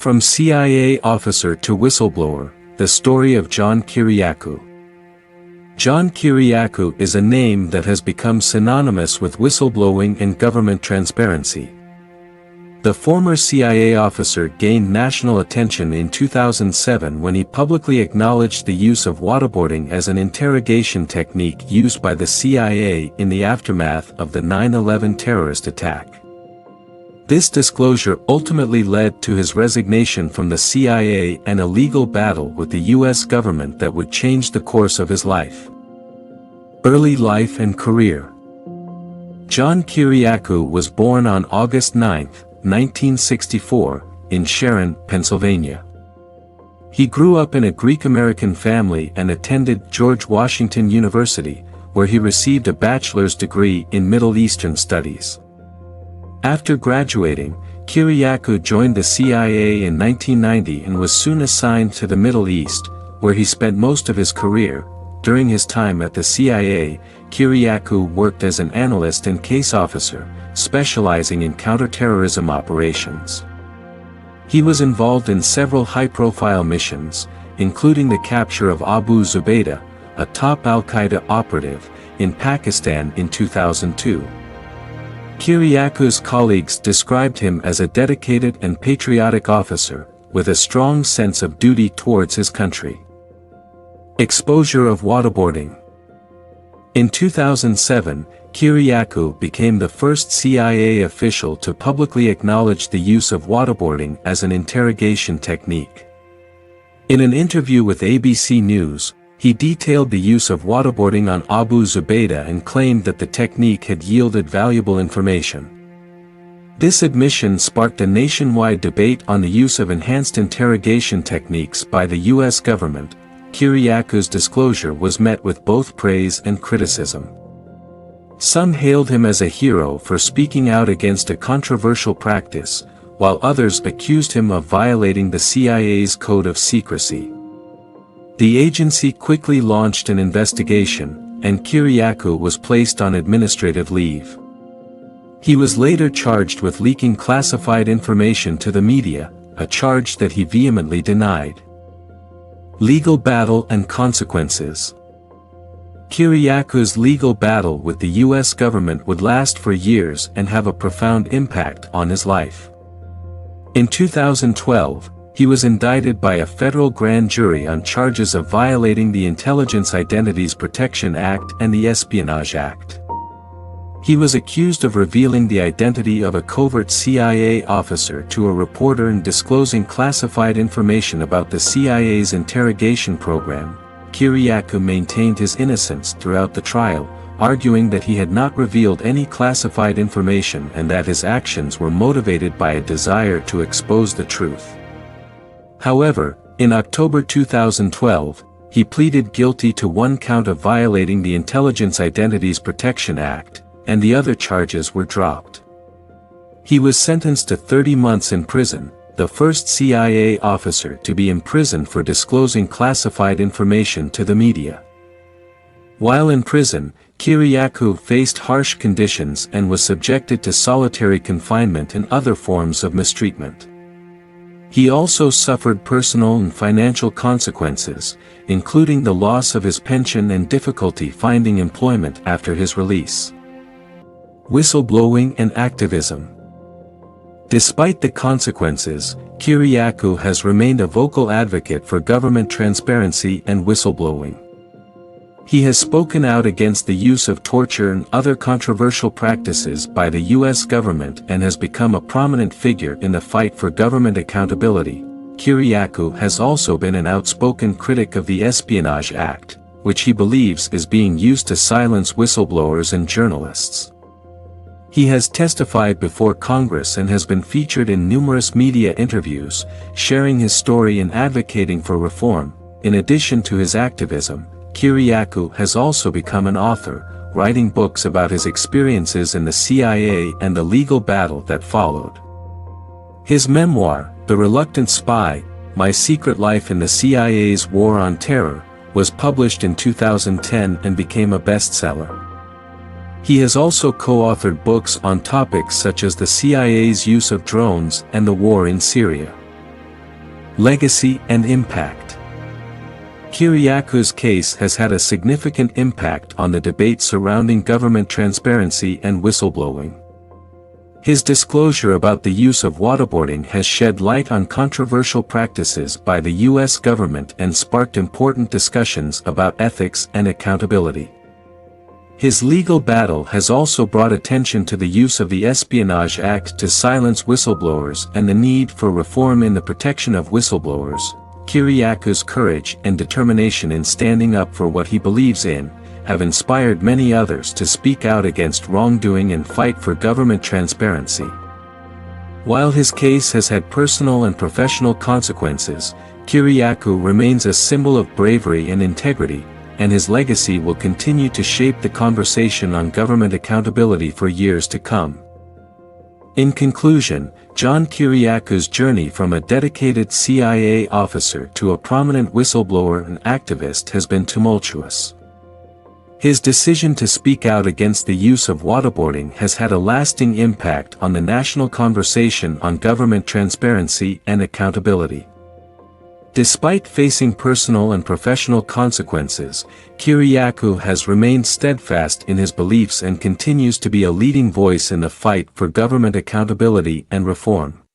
From CIA officer to whistleblower, the story of John Kiriakou. John Kiriakou is a name that has become synonymous with whistleblowing and government transparency. The former CIA officer gained national attention in 2007 when he publicly acknowledged the use of waterboarding as an interrogation technique used by the CIA in the aftermath of the 9/11 terrorist attack. This disclosure ultimately led to his resignation from the CIA and a legal battle with the US government that would change the course of his life. Early life and career. John Kiriakou was born on August 9, 1964, in Sharon, Pennsylvania. He grew up in a Greek-American family and attended George Washington University, where he received a bachelor's degree in Middle Eastern Studies. After graduating, Kiriakou joined the CIA in 1990 and was soon assigned to the Middle East, where he spent most of his career. During his time at the CIA, Kiriakou worked as an analyst and case officer, specializing in counterterrorism operations. He was involved in several high-profile missions, including the capture of Abu Zubaydah, a top al-Qaeda operative, in Pakistan in 2002. Kiriakou's colleagues described him as a dedicated and patriotic officer, with a strong sense of duty towards his country. Exposure of waterboarding. In 2007, Kiriakou became the first CIA official to publicly acknowledge the use of waterboarding as an interrogation technique. In an interview with ABC News, he detailed the use of waterboarding on Abu Zubaydah and claimed that the technique had yielded valuable information. This admission sparked a nationwide debate on the use of enhanced interrogation techniques by the US government. Kiriakou's disclosure was met with both praise and criticism. Some hailed him as a hero for speaking out against a controversial practice, while others accused him of violating the CIA's code of secrecy. The agency quickly launched an investigation, and Kiriakou was placed on administrative leave. He was later charged with leaking classified information to the media, a charge that he vehemently denied. Legal battle and consequences. Kiriakou's legal battle with the US government would last for years and have a profound impact on his life. In 2012, he was indicted by a federal grand jury on charges of violating the Intelligence Identities Protection Act and the Espionage Act. He was accused of revealing the identity of a covert CIA officer to a reporter and disclosing classified information about the CIA's interrogation program. Kiriakou maintained his innocence throughout the trial, arguing that he had not revealed any classified information and that his actions were motivated by a desire to expose the truth. However, in October 2012, he pleaded guilty to one count of violating the Intelligence Identities Protection Act, and the other charges were dropped. He was sentenced to 30 months in prison, the first CIA officer to be imprisoned for disclosing classified information to the media. While in prison, Kiriakou faced harsh conditions and was subjected to solitary confinement and other forms of mistreatment. He also suffered personal and financial consequences, including the loss of his pension and difficulty finding employment after his release. Whistleblowing and activism. Despite the consequences, Kiriakou has remained a vocal advocate for government transparency and whistleblowing. He has spoken out against the use of torture and other controversial practices by the US government and has become a prominent figure in the fight for government accountability. Kiriakou has also been an outspoken critic of the Espionage Act, which he believes is being used to silence whistleblowers and journalists. He has testified before Congress and has been featured in numerous media interviews, sharing his story and advocating for reform. In addition to his activism, Kiriakou has also become an author, writing books about his experiences in the CIA and the legal battle that followed. His memoir, The Reluctant Spy: My Secret Life in the CIA's War on Terror, was published in 2010 and became a bestseller. He has also co-authored books on topics such as the CIA's use of drones and the war in Syria. Legacy and impact. Kiriakou's case has had a significant impact on the debate surrounding government transparency and whistleblowing. His disclosure about the use of waterboarding has shed light on controversial practices by the U.S. government and sparked important discussions about ethics and accountability. His legal battle has also brought attention to the use of the Espionage Act to silence whistleblowers and the need for reform in the protection of whistleblowers. Kiriakou's courage and determination in standing up for what he believes in have inspired many others to speak out against wrongdoing and fight for government transparency. While his case has had personal and professional consequences, Kiriakou remains a symbol of bravery and integrity, and his legacy will continue to shape the conversation on government accountability for years to come. In conclusion, John Kiriakou's journey from a dedicated CIA officer to a prominent whistleblower and activist has been tumultuous. His decision to speak out against the use of waterboarding has had a lasting impact on the national conversation on government transparency and accountability. Despite facing personal and professional consequences, Kiriakou has remained steadfast in his beliefs and continues to be a leading voice in the fight for government accountability and reform.